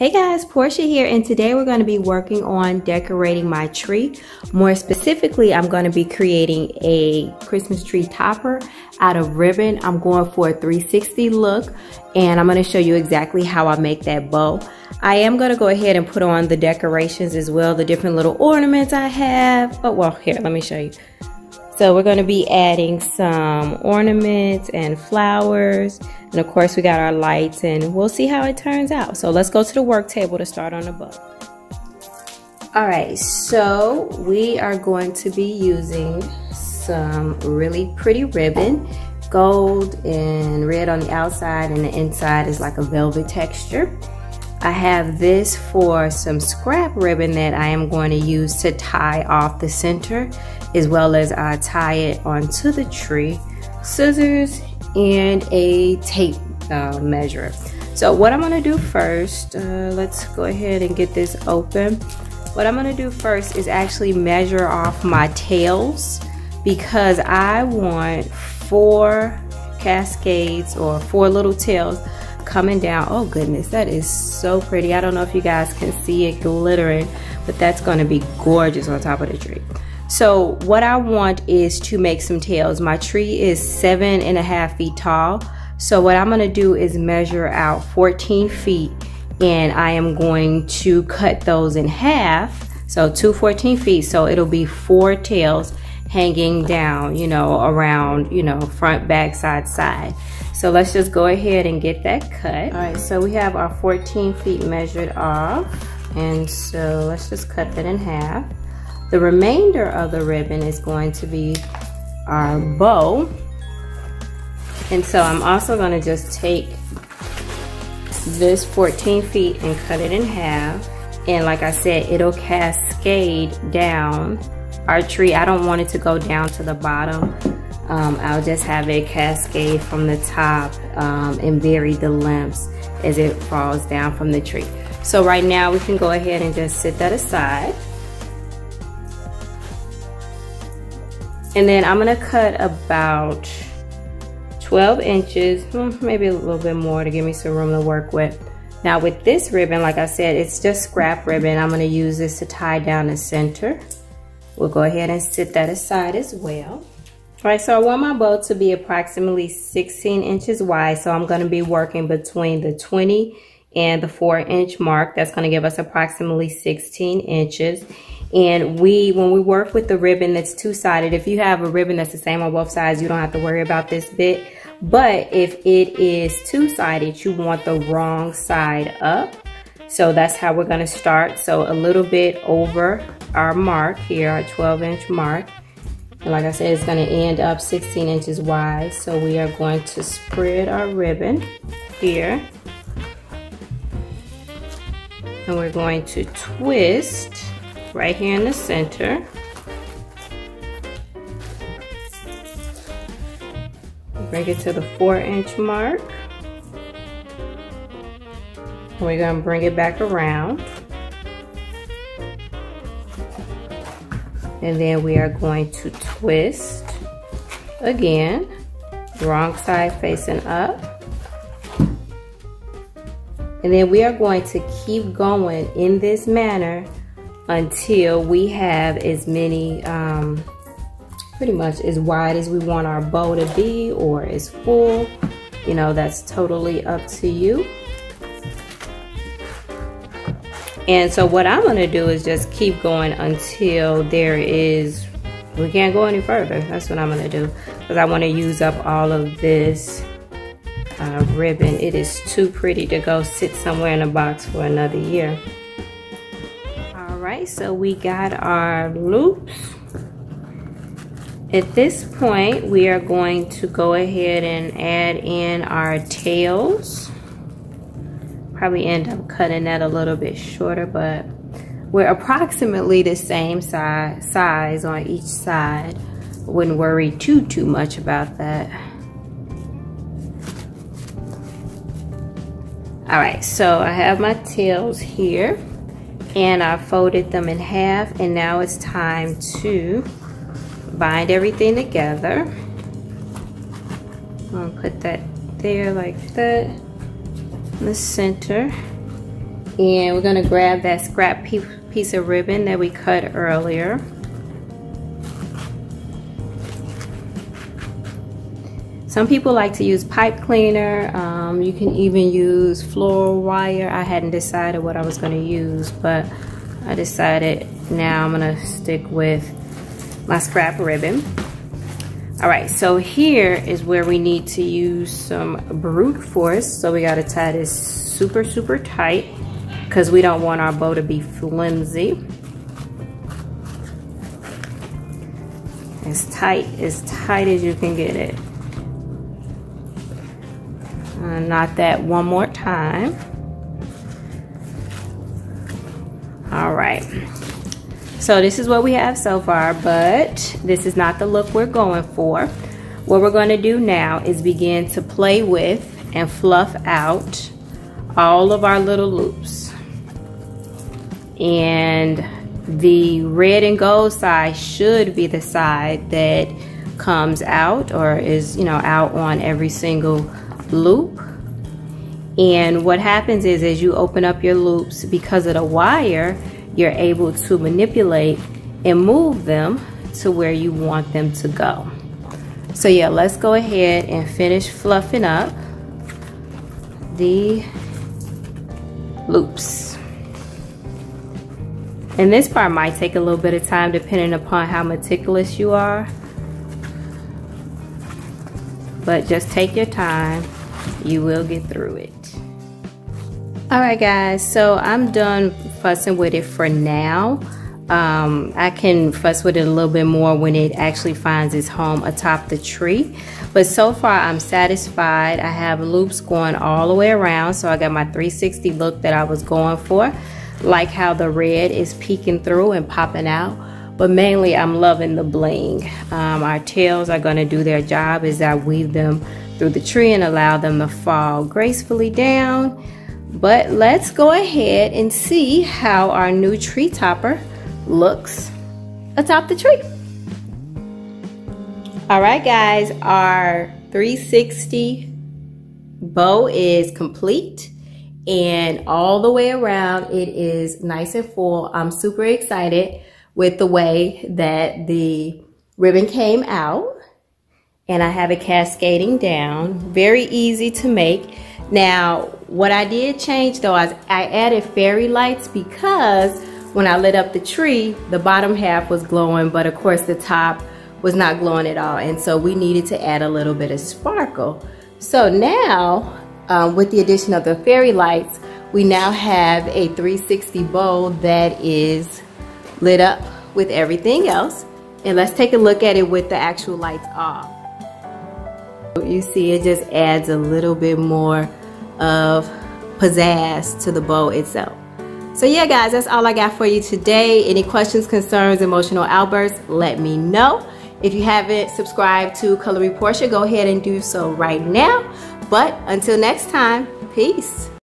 Hey guys, Portia here, and today we're going to be working on decorating my tree. More specifically, I'm going to be creating a Christmas tree topper out of ribbon. I'm going for a 360 look, and I'm going to show you exactly how I make that bow. I am going to go ahead and put on the decorations as well, the different little ornaments I have. Oh, well, here, let me show you. So we're going to be adding some ornaments and flowers, and of course we got our lights, and we'll see how it turns out. So let's go to the work table to start on the bow. Alright, so we are going to be using some really pretty ribbon, gold and red on the outside, and the inside is like a velvet texture. I have this for some scrap ribbon that I am going to use to tie off the center, as well as tie it onto the tree, scissors, and a tape measure. So what I'm going to do first, let's go ahead and get this open. What I'm going to do first is actually measure off my tails, because I want 4 cascades or 4 little tails coming down. Oh goodness, that is so pretty. I don't know if you guys can see it glittering, but that's going to be gorgeous on top of the tree. So what I want is to make some tails. My tree is 7.5 feet tall. So what I'm going to do is measure out 14 feet, and I am going to cut those in half. So 2 14 feet. So it'll be 4 tails hanging down, you know, around, you know, front, back, side, side. So let's just go ahead and get that cut. All right, so we have our 14 feet measured off. And so let's just cut that in half. The remainder of the ribbon is going to be our bow. And so I'm also going to just take this 14 feet and cut it in half. And like I said, it'll cascade down our tree. I don't want it to go down to the bottom. I'll just have it cascade from the top and vary the lengths as it falls down from the tree. So right now we can go ahead and just set that aside. And then I'm gonna cut about 12 inches, maybe a little bit more to give me some room to work with. Now with this ribbon, like I said, it's just scrap ribbon. I'm gonna use this to tie down the center. We'll go ahead and set that aside as well. All right, so I want my bow to be approximately 16 inches wide. So I'm gonna be working between the 20 and the 4-inch mark. That's gonna give us approximately 16 inches. And when we work with the ribbon that's 2-sided, if you have a ribbon that's the same on both sides, you don't have to worry about this bit. But if it is 2-sided, you want the wrong side up. So that's how we're gonna start. So a little bit over our mark here, our 12-inch mark. And like I said, it's gonna end up 16 inches wide. So we are going to spread our ribbon here. And we're going to twist right here in the center. Bring it to the 4-inch mark. And we're gonna bring it back around. And then we are going to twist again, wrong side facing up. And then we are going to keep going in this manner until we have as many, pretty much as wide as we want our bow to be, or as full. You know, that's totally up to you. And so what I'm gonna do is just keep going until we can't go any further. That's what I'm gonna do, because I wanna use up all of this ribbon. It is too pretty to go sit somewhere in a box for another year. All right, so we got our loops. At this point, we are going to go ahead and add in our tails. Probably end up cutting that a little bit shorter, but we're approximately the same size on each side. Wouldn't worry too much about that. All right, so I have my tails here, and I folded them in half, and now it's time to bind everything together. I'm gonna put that there like that in the center. And we're gonna grab that scrap piece of ribbon that we cut earlier. Some people like to use pipe cleaner. You can even use floral wire. I hadn't decided what I was gonna use, but I decided now I'm gonna stick with my scrap ribbon. All right, so here is where we need to use some brute force. So we gotta tie this super, super tight because we don't want our bow to be flimsy. As tight as you can get it. Knot that one more time. All right. So this is what we have so far, but this is not the look we're going for. What we're going to do now is begin to play with and fluff out all of our little loops. And the red and gold side should be the side that comes out or is, you know, out on every single loop. And what happens is as you open up your loops, because of the wire, you're able to manipulate and move them to where you want them to go. So yeah, let's go ahead and finish fluffing up the loops. And this part might take a little bit of time depending upon how meticulous you are. But just take your time, you will get through it. Alright guys, so I'm done fussing with it for now. I can fuss with it a little bit more when it actually finds its home atop the tree. But so far I'm satisfied. I have loops going all the way around, so I got my 360 look that I was going for. Like how the red is peeking through and popping out. But mainly I'm loving the bling. Our tails are going to do their job as I weave them through the tree and allow them to fall gracefully down. But let's go ahead and see how our new tree topper looks atop the tree. Alright guys, our 360 bow is complete. And all the way around it is nice and full. I'm super excited with the way that the ribbon came out. And I have it cascading down. Very easy to make. Now, what I did change though is I added fairy lights because when I lit up the tree, the bottom half was glowing, but of course the top was not glowing at all. And so we needed to add a little bit of sparkle. So now, with the addition of the fairy lights, we now have a 360 bow that is lit up with everything else. And let's take a look at it with the actual lights off. You see it just adds a little bit more of pizzazz to the bow itself. So yeah guys, that's all I got for you today. Any questions, concerns, emotional outbursts, let me know. If you haven't subscribed to Coloring Portia, go ahead and do so right now. But until next time, peace.